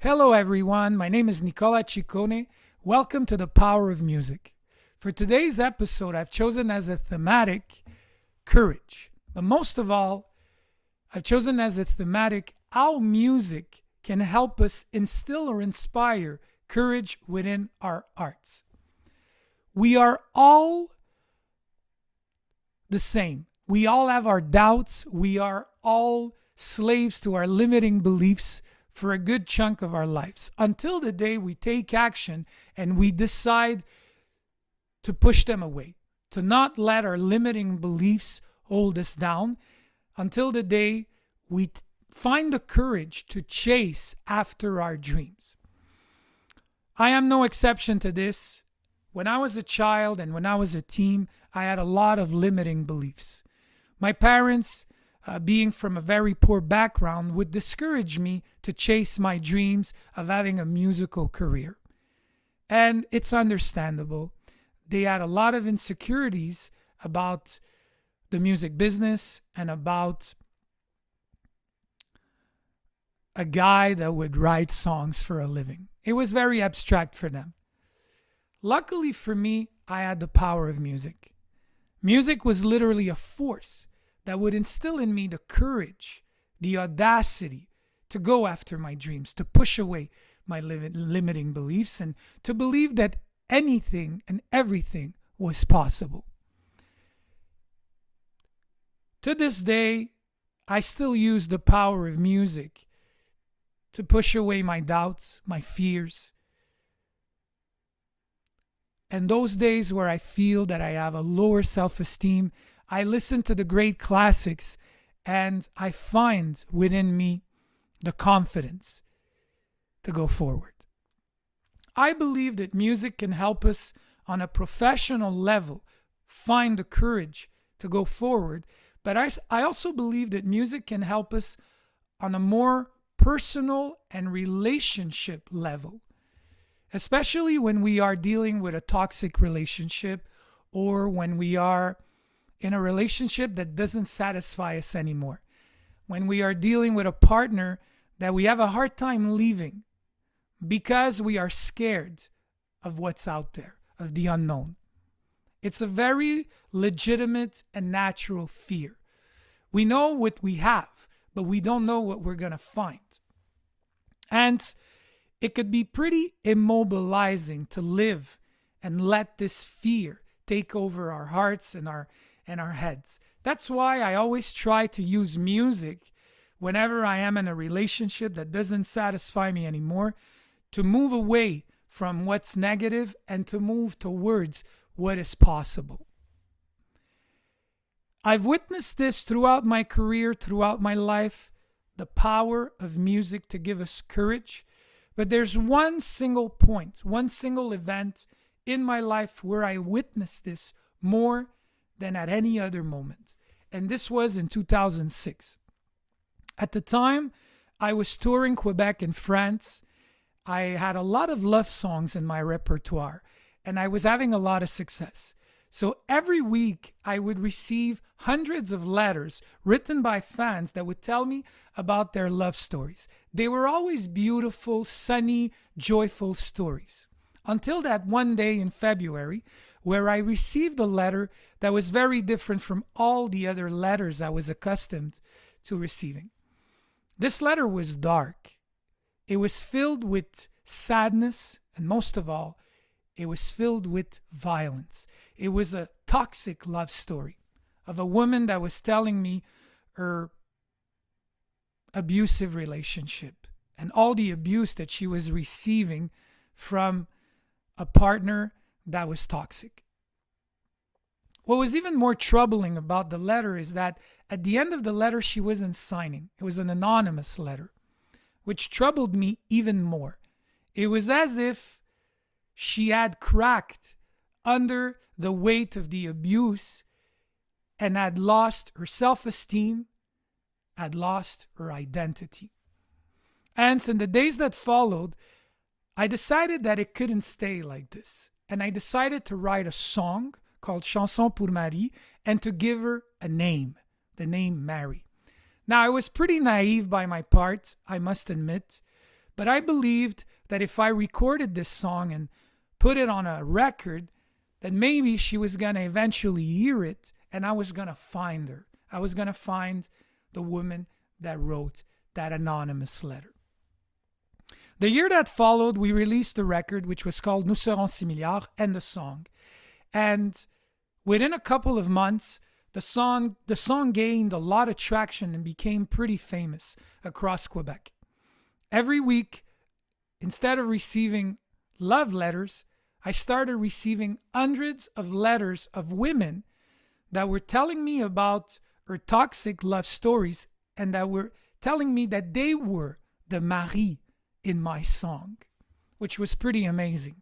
Hello, everyone. My name is Nicola Ciccone. Welcome to the Power of Music. For today's episode, I've chosen as a thematic courage. But most of all, I've chosen as a thematic how music can help us instill or inspire courage within our hearts. We are all the same. We all have our doubts. We are all slaves to our limiting beliefs for a good chunk of our lives until the day we take action and we decide to push them away, to not let our limiting beliefs hold us down until the day we find the courage to chase after our dreams. I am no exception to this. When I was a child and when I was a teen, I had a lot of limiting beliefs. My parents, being from a very poor background, would discourage me to chase my dreams of having a musical career. And it's understandable. They had a lot of insecurities about the music business and about a guy that would write songs for a living. It was very abstract for them. Luckily for me, I had the power of music. Music was literally a force that would instill in me the courage, the audacity to go after my dreams, to push away my limiting beliefs, and to believe that anything and everything was possible. To this day, I still use the power of music to push away my doubts, my fears, and those days where I feel that I have a lower self-esteem, I listen to the great classics and I find within me the confidence to go forward. I believe that music can help us on a professional level find the courage to go forward, but I also believe that music can help us on a more personal and relationship level, especially when we are dealing with a toxic relationship or when we are in a relationship that doesn't satisfy us anymore. When we are dealing with a partner that we have a hard time leaving because we are scared of what's out there, of the unknown. It's a very legitimate and natural fear. We know what we have, but we don't know what we're going to find. And it could be pretty immobilizing to live and let this fear take over our hearts and our heads. That's why I always try to use music whenever I am in a relationship that doesn't satisfy me anymore to move away from what's negative and to move towards what is possible. I've witnessed this throughout my career, throughout my life, the power of music to give us courage. But there's one single point, one single event in my life where I witnessed this more than at any other moment. And this was in 2006. At the time, I was touring Quebec and France. I had a lot of love songs in my repertoire, and I was having a lot of success. So every week, I would receive hundreds of letters written by fans that would tell me about their love stories. They were always beautiful, sunny, joyful stories. Until that one day in February, where I received a letter that was very different from all the other letters I was accustomed to receiving. This letter was dark. It was filled with sadness, and most of all, it was filled with violence. It was a toxic love story of a woman that was telling me her abusive relationship and all the abuse that she was receiving from a partner that was toxic. What was even more troubling about the letter is that at the end of the letter, she wasn't signing. It was an anonymous letter, which troubled me even more. It was as if she had cracked under the weight of the abuse and had lost her self-esteem, had lost her identity. And in the days that followed, I decided that it couldn't stay like this. And I decided to write a song called Chanson pour Marie and to give her a name, the name Mary. Now, I was pretty naive by my part, I must admit, But I believed that if I recorded this song and put it on a record, that maybe she was going to eventually hear it and I was going to find her. I was going to find the woman that wrote that anonymous letter. The year that followed, we released the record, which was called Nous serons 6 milliards, and the song. And within a couple of months, the song gained a lot of traction and became pretty famous across Quebec. Every week, instead of receiving love letters, I started receiving hundreds of letters of women that were telling me about her toxic love stories and that were telling me that they were the mari in my song, which was pretty amazing.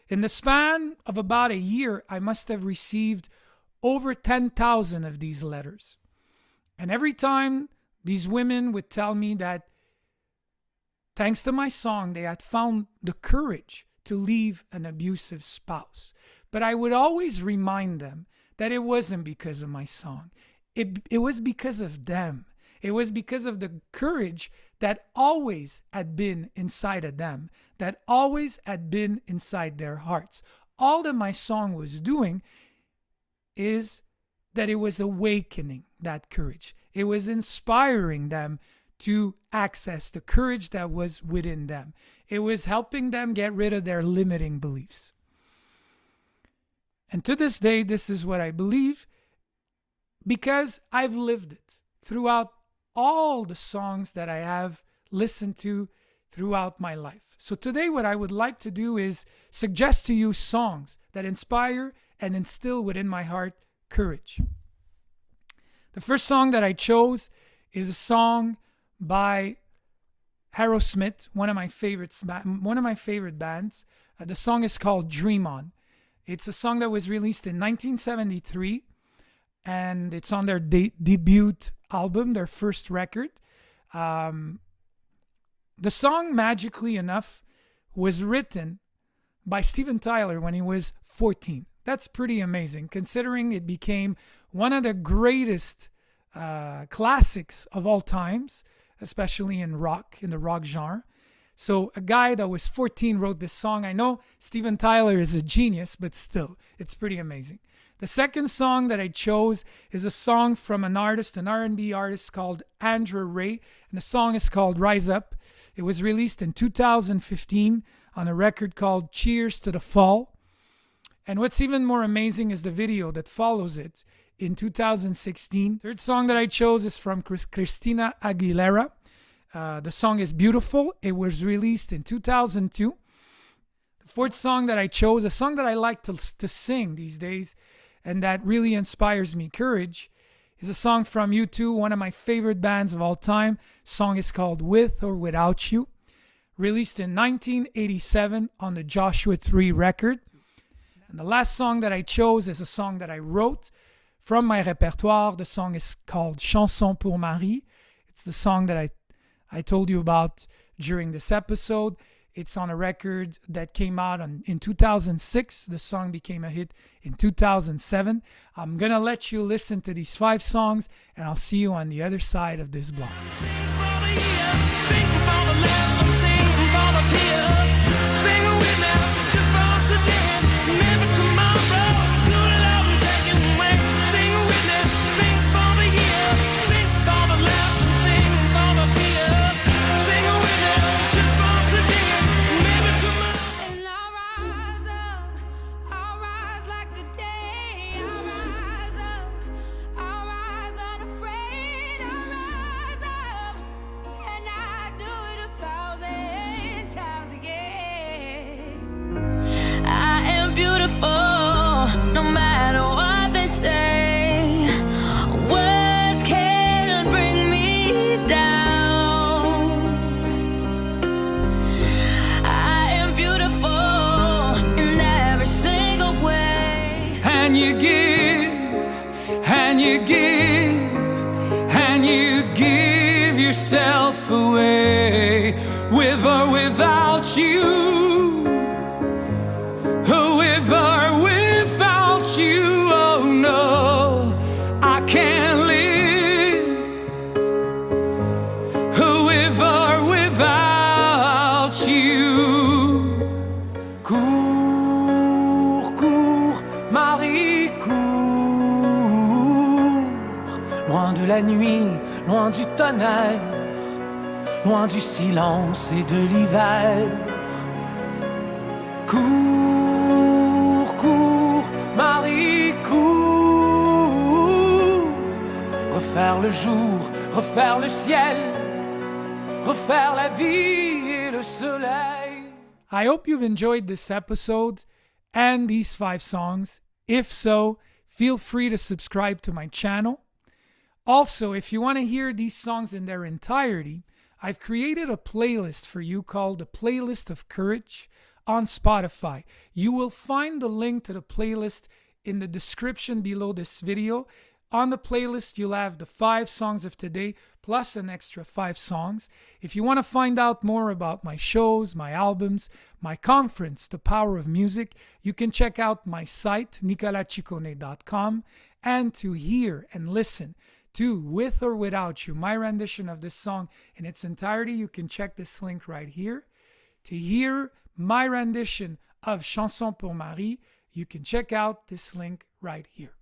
In the span of about a year, I must have received over 10,000 of these letters. And every time these women would tell me that thanks to my song, they had found the courage to leave an abusive spouse. But I would always remind them that it wasn't because of my song. It was because of them. It was because of the courage that always had been inside of them, that always had been inside their hearts. All that my song was doing is that it was awakening that courage. It was inspiring them to access the courage that was within them. It was helping them get rid of their limiting beliefs. And to this day, this is what I believe because I've lived it throughout all the songs that I have listened to throughout my life. So today what I would like to do is suggest to you songs that inspire and instill within my heart courage. The first song that I chose is a song by Aerosmith, one of my favorite bands. The song is called Dream On. It's a song that was released in 1973, and it's on their debut album, their first record. The song, magically enough, was written by Steven Tyler when he was 14. That's pretty amazing, considering it became one of the greatest classics of all times, especially in rock, in the rock genre. So a guy that was 14 wrote this song. I know Steven Tyler is a genius, but still, it's pretty amazing. The second song that I chose is a song from an R&B artist called Andrew Ray, and the song is called Rise Up. It was released in 2015 on a record called Cheers to the Fall. And what's even more amazing is the video that follows it in 2016. Third song that I chose is from Christina Aguilera. The song is Beautiful. It was released in 2002. The fourth song that I chose, a song that I like to sing these days and that really inspires me courage, is a song from U2, one of my favorite bands of all time. The song is called With or Without You, released in 1987 on the Joshua 3 record. And the last song that I chose is a song that I wrote from my repertoire. The song is called Chanson pour Marie. It's the song that I told you about during this episode. It's on a record that came out in 2006. The song became a hit in 2007. I'm going to let you listen to these 5 songs, and I'll see you on the other side of this block. Sing for the year, sing for the love, sing for the tear. Sing with me, just for today. Remember tomorrow, good love and take it away. Sing with me, sing for the year, sing for the love, sing for the tear. Sing with me, just for today. Remember tomorrow. And I'll rise like the day. I'll rise unafraid. I'll rise up, and I do it 1,000 times again. I am beautiful, no matter what they say. Words can't bring me down. I am beautiful in every single way. And you give, and you give, and you give yourself away, with or without you. With or without you, oh no, I can't live. With or without Loin de la nuit, loin du tonnerre, loin du silence et de l'hiver. Cours, cours, Marie, cours. Refaire le jour, refaire le ciel, refaire la vie et le soleil. I hope you've enjoyed this episode and these 5 songs. If so, feel free to subscribe to my channel. Also, if you want to hear these songs in their entirety, I've created a playlist for you called the Playlist of Courage on Spotify. You will find the link to the playlist in the description below this video. On the playlist, you'll have the 5 songs of today plus an extra 5 songs. If you want to find out more about my shows, my albums, my conference, The Power of Music, you can check out my site, nicolacciccone.com, and to hear and listen to With or Without You, my rendition of this song in its entirety, you can check this link right here. To hear my rendition of Chanson pour Marie, you can check out this link right here.